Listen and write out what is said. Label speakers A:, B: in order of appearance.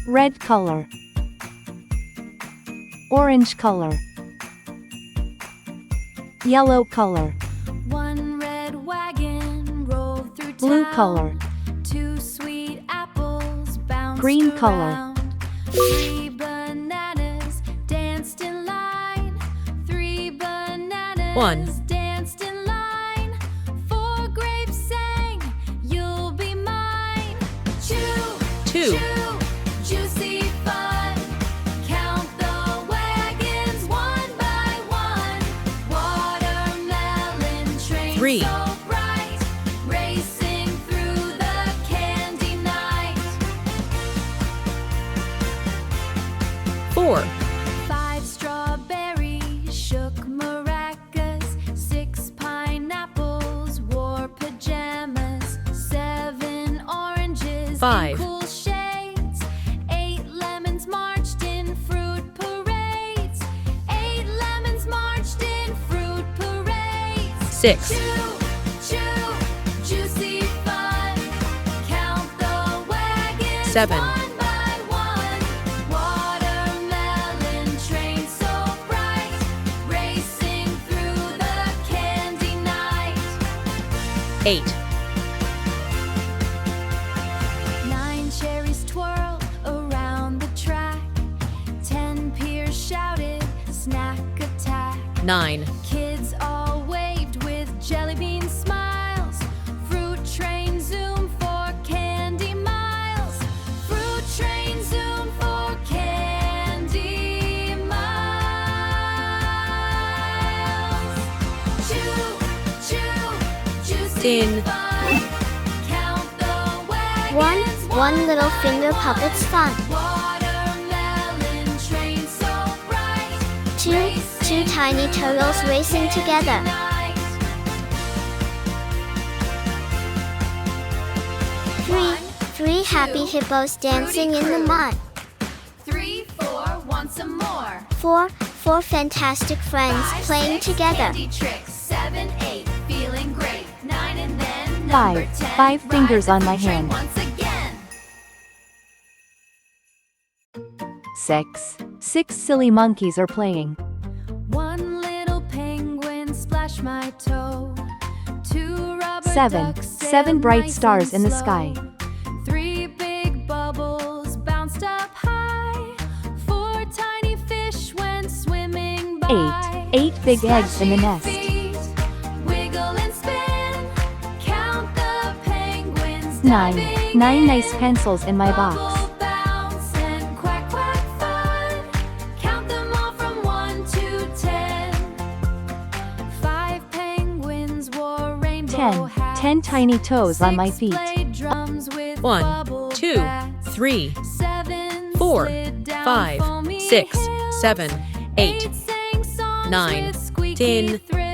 A: red color, orange color, yellow color,
B: one red wagon rolled through
A: blue
B: town.
A: color,
B: Two sweet apples bounced
A: green color,
B: around. Three bananas danced in line. Three bananas
C: One.
B: danced in line. Four grapes sang, "You'll be mine." Chew,
C: Two.
B: chew, juicy fun. Count the wagons one by one. Watermelon train
C: Three.
B: so bright, racing through the candy night.
C: 4.
B: 5 strawberries shook maracas. 6 pineapples wore pajamas. 7 oranges
C: 5.
B: in cool shades. 8 lemons marched in fruit parades. 8 lemons marched in fruit parades.
C: 6.
B: Chew, chew, juicy fun. Count the wagons
C: 7.
B: one by one. Watermelon train so bright, racing through the candy night.
C: 8.
B: 9 cherries twirled around the track. 10 peers shouted, "Snack attack."
C: 9.
B: Kids all waved with jelly bean smiles. Fruit train zoom for candy miles. Fruit train zoom for candy miles. Chew, chew, juicy
C: Tin.
B: fun. Count the
D: One
B: wagons
D: little
B: by
D: finger
B: one.
D: puppet's fun.
B: Watermelon train so bright,
D: Two tiny turtles racing together. Three happy hippos dancing in the mud.
B: 3, 4, want some more.
D: Four fantastic friends
B: 5,
D: playing
B: 6,
D: together.
B: candy tricks. 7, 8, feeling great. 9 and then number
A: 5.
B: 10.
A: 5
B: ride
A: fingers
B: the
A: on my
B: fruit train
A: hand.
B: once again.
A: 6. 6 silly monkeys are playing.
B: 1 little penguin splashed my toe. 2 rubber
A: 7.
B: ducks
A: 7
B: sailed
A: bright
B: nice
A: stars
B: and
A: in the
B: slow.
A: sky.
B: 3 big bubbles bounced up high. 4 tiny fish went swimming by.
A: 8 big eggs in the
B: Splashy
A: nest.
B: feet, wiggle and spin. Count the penguins
A: 9.
B: diving
A: 9
B: in.
A: nice pencils in my box.
B: Bubble bounce and quack quack fun. Count them all from 1 to 10. 5 penguins wore rainbow
A: 10.
B: hats.
A: 10 tiny toes on my
B: 6
A: feet.
B: played drums with
C: 1,
B: bubble
C: 2,
B: bats.
C: 3,
B: 7
C: 4,
B: slid down
C: 5,
B: foamy
C: 6,
B: hills.
C: 7, 8,
B: 8 sang songs
C: 9,
B: with squeaky
C: 10,
B: thrills.